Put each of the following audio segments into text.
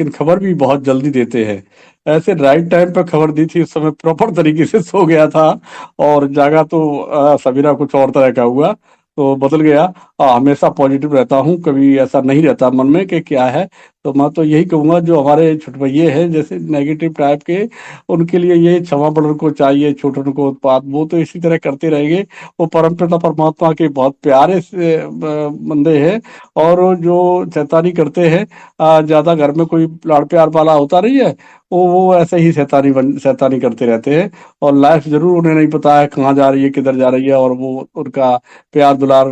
लेकिन खबर भी बहुत जल्दी देते हैं। ऐसे राइट टाइम पे खबर दी थी, उस समय प्रॉपर तरीके से सो गया था और जागा तो सवेरा कुछ और तरह का हुआ, तो बदल गया। हमेशा पॉजिटिव रहता हूँ, कभी ऐसा नहीं रहता मन में कि क्या है। तो मैं तो यही कहूंगा, जो हमारे छुटभैये हैं जैसे नेगेटिव टाइप के, उनके लिए ये क्षमा बड़ों को चाहिए, छोटों को उत्पात, वो तो इसी तरह करते रहेंगे। वो परमपिता परमात्मा के बहुत प्यारे से बंदे हैं। और वो जो शैतानी करते हैं, ज्यादा घर में कोई लाड़ प्यार वाला होता नहीं है, वो ऐसे ही शैतानी करते रहते हैं। और लाइफ जरूर उन्हें नहीं पता है कहाँ जा रही है, किधर जा रही है, और वो उनका प्यार दुलार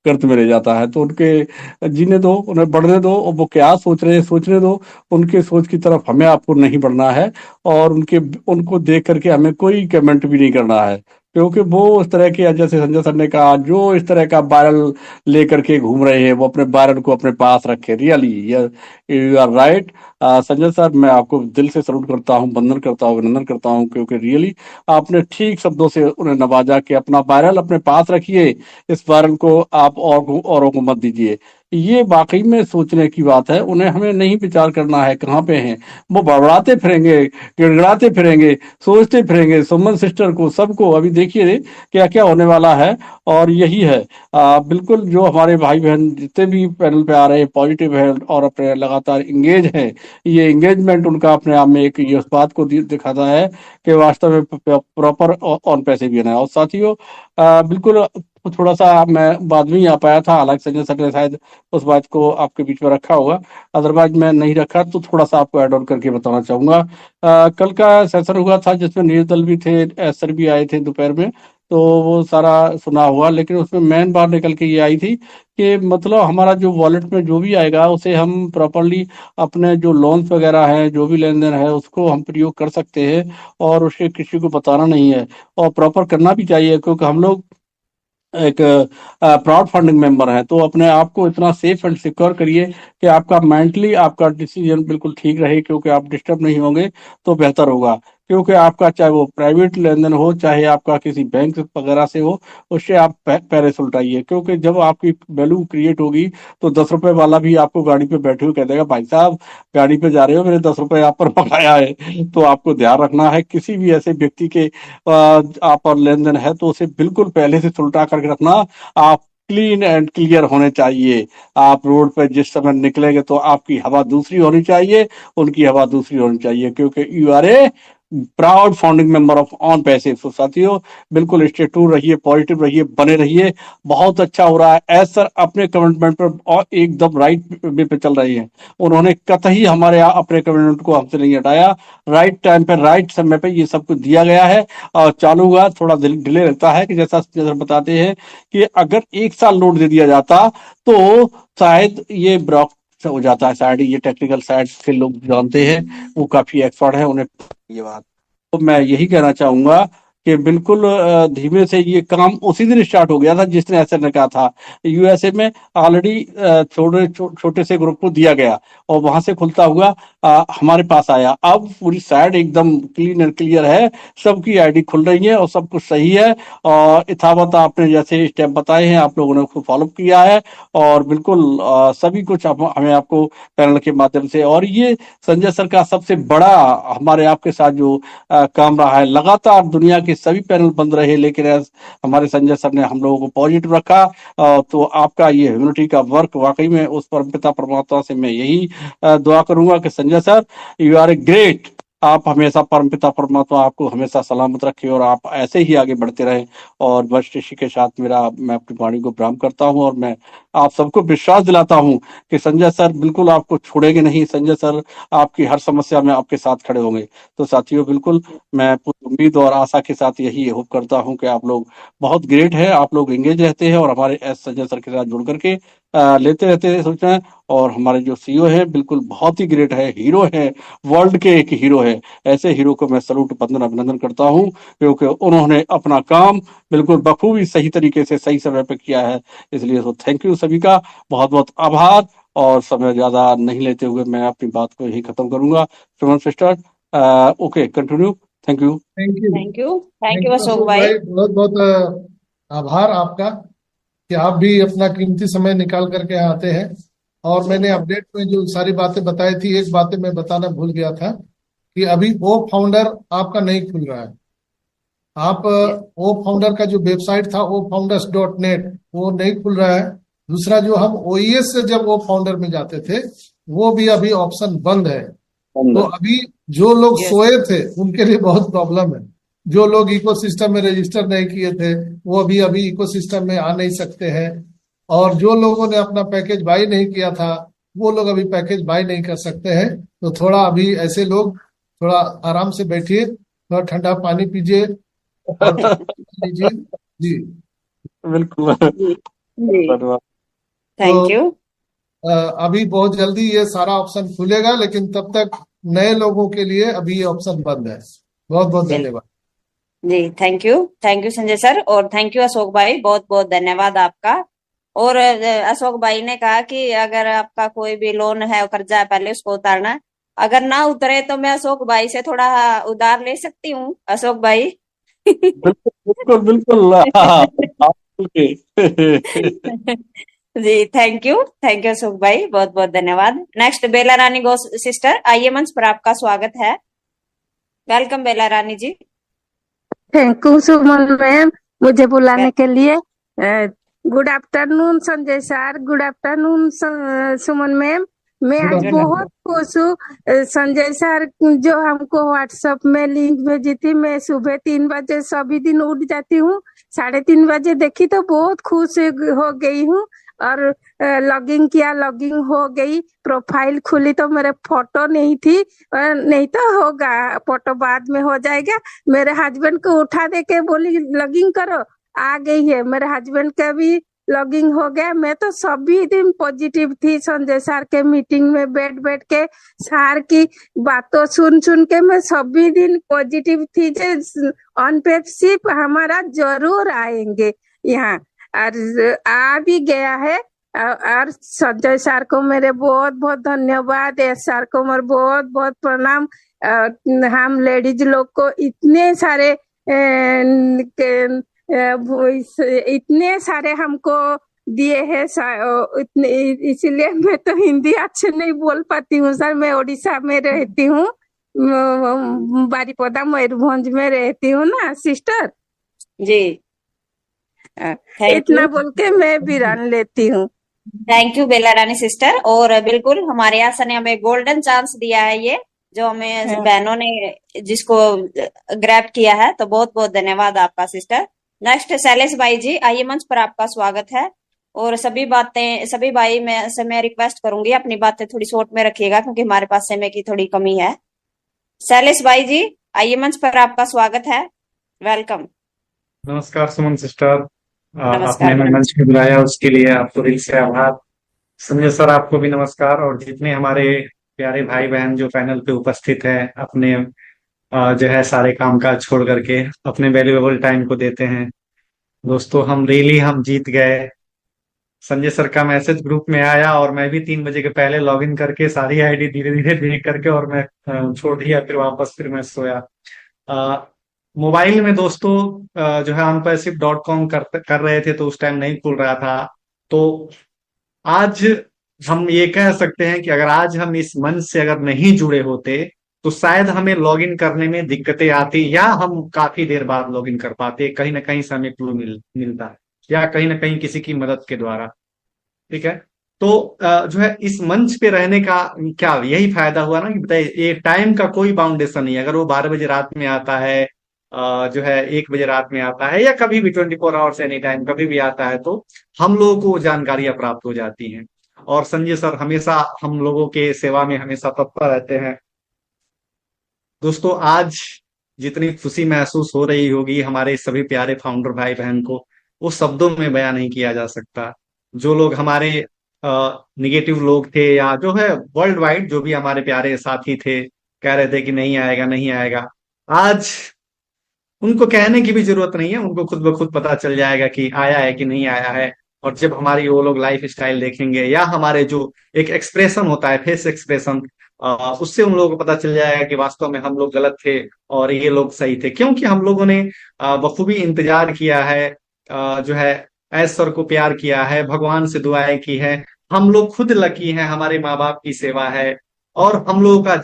गर्त में ले जाता है। तो उनके जीने दो, उन्हें बढ़ने दो, और वो क्या सोच रहे हैं सोचने दो। उनके सोच की तरफ हमें आपको नहीं बढ़ना है, और उनको देख करके हमें कोई कमेंट भी नहीं करना है। क्योंकि वो उस तरह के, जैसे संजय सर ने कहा, जो इस तरह का वायरल लेकर के घूम रहे हैं, वो अपने वायरल को अपने पास रखे। Really you are right. Sanjay sir, मैं आपको दिल से सल्यूट करता हूँ, वंदन करता हूँ, अभिनंदन करता हूँ, क्योंकि रियली आपने ठीक शब्दों से उन्हें नवाजा कि अपना वायरल अपने पास रखिए, इस वायरल को आप औरों को मत दीजिए। ये वाकई में सोचने की बात है। उन्हें हमें नहीं विचार करना है कहाँ पे हैं। वो बड़बड़ाते फिरेंगे, गिड़गिड़ाते फिरेंगे, सोचते फिरेंगे, सुमन सिस्टर को, सबको अभी देखिए क्या क्या होने वाला है। और यही है, बिल्कुल जो हमारे भाई बहन जितने भी पैनल पे आ रहे हैं पॉजिटिव है और अपने लगातार इंगेज हैं, ये इंगेजमेंट उनका अपने आप में एक ये उस बात को दिखाता है कि वास्तव में प्रॉपर ऑन पैसे भी है। और साथियों, बिल्कुल थोड़ा सा मैं बाद में ही आ पाया था, हालांकि संजय सर ने शायद उस बात को आपके बीच में रखा होगा, अदरवाइज मैं नहीं रखा, तो थोड़ा सा आपको ऐड ऑन करके बताना चाहूंगा। कल का सेशन हुआ था जिसमें निर्दल भी थे, सर भी आए थे दोपहर में, तो वो सारा सुना हुआ। लेकिन उसमें मेन बात निकल के ये आई थी कि मतलब हमारा जो वॉलेट में जो भी आएगा उसे हम प्रॉपरली अपने जो लोन्स वगैरह हैं, जो भी लेन देन है, उसको हम प्रयोग कर सकते हैं, और उसके किसी को बताना नहीं है। और प्रॉपर करना भी चाहिए, क्योंकि हम लोग एक प्राउड फंडिंग मेंबर है। तो अपने आप को इतना सेफ एंड सिक्योर करिए कि आपका मेंटली आपका डिसीजन बिल्कुल ठीक रहे, क्योंकि आप डिस्टर्ब नहीं होंगे तो बेहतर होगा। क्योंकि आपका चाहे वो प्राइवेट लेन देन हो, चाहे आपका किसी बैंक वगैरह से हो, उससे आप पैरे सुलटाइए। क्योंकि जब आपकी वैल्यू क्रिएट होगी, तो 10 रुपए वाला भी आपको गाड़ी पे बैठे हुए कह देगा, भाई साहब गाड़ी पे जा रहे हो, मेरे 10 रुपए आप पर मंगाया है। तो आपको ध्यान रखना है, किसी भी ऐसे व्यक्ति के आप और लेन देन है तो उसे बिल्कुल पहले से सुलटा करके रखना। आप क्लीन एंड क्लियर होने चाहिए। आप रोड पर जिस समय निकलेंगे तो आपकी हवा दूसरी होनी चाहिए, उनकी हवा दूसरी होनी चाहिए, क्योंकि you are a proud founding member of on passive. तो साथियों, बिल्कुल स्टे ट्रू रहिए, पॉजिटिव रहिए, बने रहिए। बहुत अच्छा हो रहा है। एज सर अपने कमिटमेंट पर और एकदम राइट वे पे चल रही हैं। उन्होंने कतई हमारे अपने कमिटमेंट को हमसे नहीं हटाया। राइट टाइम पे राइट समय पे ये सब कुछ दिया गया है, और चालू हुआ। थोड़ा डिले रहता है, कि जैसा जैसा बताते हैं कि अगर 1 साल लोड दे दिया जाता तो शायद ये ब्लॉक हो जाता है। शायद ये टेक्निकल साइड के लोग जानते हैं, वो काफी एक्सपर्ट है, उन्हें ये बात। तो मैं यही कहना चाहूंगा कि बिल्कुल धीमे से ये काम उसी दिन स्टार्ट हो गया था जिस दिन एसर ने कहा था। यूएसए में ऑलरेडी छोटे से ग्रुप को दिया गया, और वहां से खुलता हुआ हमारे पास आया। अब पूरी साइड एकदम क्लीन एंड क्लियर है, सबकी आईडी खुल रही है और सब कुछ सही है। और यथावत आपने जैसे स्टेप बताए हैं, आप लोगों ने उसको फॉलो किया है, और बिल्कुल सभी कुछ हमें आपको पैनल के माध्यम से, और ये संजय सर का सबसे बड़ा हमारे आपके साथ जो काम रहा है। लगातार दुनिया के सभी पैनल बंद रहे, लेकिन हमारे संजय सर ने हम लोगों को पॉजिटिव रखा। तो आपका ये ह्यूमनिटी का वर्क वाकई में उस परमपिता परमात्मा से मैं यही दुआ करूंगा कि Sanjay sir, you are a great. आप हमेशा परमपिता परमात्मा आपको हमेशा सलामत रखे, और आप ऐसे ही आगे बढ़ते रहे। और बस इसी के साथ मैं अपनी वाणी को विराम करता हूं, और मैं आप सबको विश्वास दिलाता हूं कि संजय सर बिल्कुल आपको छोड़ेंगे नहीं। संजय सर आपकी हर समस्या में आपके साथ खड़े होंगे। तो साथियों, बिल्कुल मैं पूरी उम्मीद और आशा के साथ यही होप करता हूं कि आप लोग बहुत ग्रेट है, आप लोग एंगेज रहते हैं, और हमारे एस संजय सर के साथ जुड़ करके लेते रहते हैं सूचना। और हमारे जो सीईओ है बिल्कुल बहुत ही ग्रेट है, हीरो है, वर्ल्ड के एक हीरो है। ऐसे हीरो को मैं सलूट, वंदन, अभिनंदन करता हूं, क्योंकि उन्होंने अपना काम बिल्कुल बखूबी सही तरीके से सही समय पे किया है। इसलिए तो थैंक यू सभी का, बहुत बहुत आभार। और समय ज्यादा नहीं लेते हुए मैं अपनी बात को यही खत्म करूंगा। Suman sister, okay, continue. Thank you. Thank you. Thank you. Thank thank you you Ashok Ashok भाई। भाई, बहुत बहुत आभार आपका कि आप भी अपना कीमती समय निकाल करके यहाँ आते हैं और मैंने बिल्कुल। अपडेट में जो सारी बातें बताई थी, एक बातें मैं बताना भूल गया था कि अभी वो फाउंडर आपका नहीं खुल रहा है। आप वो फाउंडर का जो वेबसाइट था, वो founders.net, वो नहीं खुल रहा है। दूसरा, जो हम ओईएस से जब वो फाउंडर में जाते थे, वो भी अभी ऑप्शन बंद है। तो अंदर। अभी जो लोग यस। सोए थे उनके लिए बहुत प्रॉब्लम है। जो लोग इकोसिस्टम में रजिस्टर नहीं किए थे, वो अभी अभी इकोसिस्टम में आ नहीं सकते हैं। और जो लोगों ने अपना पैकेज बाई नहीं किया था, वो लोग अभी पैकेज बाई नहीं कर सकते हैं। तो थोड़ा अभी ऐसे लोग थोड़ा आराम से बैठिए, थोड़ा ठंडा पानी पीजिए और लीजिए। जी। बिल्कुल। जी। जी। धन्यवाद। थैंक तो यू। अ, अभी बहुत जल्दी ये सारा ऑप्शन खुलेगा, लेकिन तब तक नए लोगों के लिए अभी ये ऑप्शन बंद है। बहुत बहुत बिल्कुल। धन्यवाद। जी, थैंक यू संजय सर, और थैंक यू अशोक भाई, बहुत बहुत धन्यवाद आपका। और अशोक भाई ने कहा कि अगर आपका कोई भी लोन है, कर्जा है, पहले उसको उतारना है। अगर ना उतरे तो मैं अशोक भाई से थोड़ा उधार ले सकती हूँ, अशोक भाई। बिल्कुल बिल्कुल बिल्कुल। हाँ, आप बिल्कुल। जी, थैंक यू अशोक भाई, बहुत बहुत धन्यवाद। नेक्स्ट बेला रानी गो सिस्टर, आइए, मंच पर आपका स्वागत है। Welcome Bela Rani ji. Thank you Suman ma'am, मुझे बुलाने के लिए। Good afternoon Sanjay sir, good afternoon Suman ma'am. मैं गुड आज गुड। बहुत खुश हूँ। संजय सर जो हमको व्हाट्सएप में लिंक भेजी थी, मैं सुबह 3 बजे सभी दिन उठ जाती हूँ। 3:30 बजे देखी तो बहुत खुश हो गई हूँ। और लॉगिंग किया, लॉगिंग हो गई, प्रोफाइल खुली तो मेरे फोटो नहीं थी। नहीं तो होगा, फोटो बाद में हो जाएगा। मेरे हस्बैंड को उठा दे के बोली लॉगिंग करो, आ गई है। मेरे हस्बैंड का भी लॉगिंग हो गया। मैं तो सभी दिन पॉजिटिव थी, संजय सर के मीटिंग में बैठ बैठ के सर की बातों सुन सुन के मैं सभी दिन पॉजिटिव थी। अनपेक्षिप हमारा जरूर आएंगे यहाँ, और आ भी गया है। और संजय सर को मेरे बहुत बहुत धन्यवाद, एस सर को मेरे बहुत बहुत प्रणाम। हम लेडीज लोग को इतने सारे इतने सारे हमको दिए हैं इतने, इसलिए मैं तो हिंदी अच्छे नहीं बोल पाती हूँ सर। मैं उड़ीसा में रहती हूँ, बारीपदा मयूरभंज में रहती हूँ ना सिस्टर। जी, थैंक इतना यू। बोल के मैं विराम लेती हूँ। Thank you Bela Rani sister, और बिल्कुल हमारे यहाँ सर ने हमें गोल्डन चांस दिया है, ये जो हमें हाँ। बहनों ने जिसको ग्रैब किया है, तो बहुत बहुत धन्यवाद आपका सिस्टर। नेक्स्ट शैलेश भाई जी, आइए, मंच पर आपका स्वागत है। और सभी भाई मैं रिक्वेस्ट करूंगी अपनी बातें थोड़ी शॉर्ट में रखिएगा, क्योंकि हमारे पास समय की थोड़ी कमी है। शैलेश भाई जी, आइए, मंच पर आपका स्वागत है। वेलकम। नमस्कार सुमन सिस्टर। आपने नमस्कार। हमें मंच पे बुलाया उसके लिए आपको दिल से आभार। संजय सर आपको भी नमस्कार, और जितने हमारे प्यारे भाई बहन जो पैनल पे उपस्थित हैं, अपने जो है सारे काम काज छोड़ करके अपने वैल्यूएबल टाइम को देते हैं। दोस्तों हम जीत गए। संजय सर का मैसेज ग्रुप में आया और मैं भी 3 बजे के पहले लॉगिन करके सारी आईडी धीरे धीरे देख करके और मैं छोड़ दिया, फिर मैं सोया। अ, मोबाइल में दोस्तों जो है onpassive.com कर रहे थे तो उस टाइम नहीं खुल रहा था। तो आज हम ये कह सकते हैं कि अगर आज हम इस मंच से अगर नहीं जुड़े होते तो शायद हमें लॉगिन करने में दिक्कतें आती, या हम काफी देर बाद लॉगिन कर पाते, कहीं ना कहीं से हमें क्लू मिलता है, या कहीं ना कहीं किसी की मदद के द्वारा। ठीक है। तो जो है इस मंच पे रहने का क्या यही फायदा हुआ ना कि बताइए, ये टाइम का कोई बाउंडेशन नहीं है। अगर वो 12 बजे रात में आता है, जो है 1 बजे रात में आता है, या कभी भी 24 आवर्स एनी टाइम कभी भी आता है, तो हम लोगों को वो जानकारियां प्राप्त हो जाती हैं। और संजय सर हमेशा हम लोगों के सेवा में हमेशा तत्पर रहते हैं। दोस्तों आज जितनी खुशी महसूस हो रही होगी हमारे सभी प्यारे फाउंडर भाई बहन को, वो शब्दों में बयां नहीं किया जा सकता। जो लोग हमारे निगेटिव लोग थे, या जो है वर्ल्ड वाइड जो भी हमारे प्यारे साथी थे, कह रहे थे कि नहीं आएगा नहीं आएगा, आज उनको कहने की भी जरूरत नहीं है, उनको खुद ब खुद पता चल जाएगा कि आया है कि नहीं आया है। और जब हमारी वो लोग लाइफ स्टाइल देखेंगे, या हमारे जो एक एक्सप्रेशन होता है, फेस एक्सप्रेशन, उससे उन लोगों को पता चल जाएगा कि वास्तव में हम लोग गलत थे और ये लोग सही थे, क्योंकि हम लोगों ने बखूबी इंतजार किया है, जो है ऐश सर को प्यार किया है, भगवान से दुआएं की है, हम लोग खुद लकी हैं, हमारे माँ बाप की सेवा है और हम लोगों का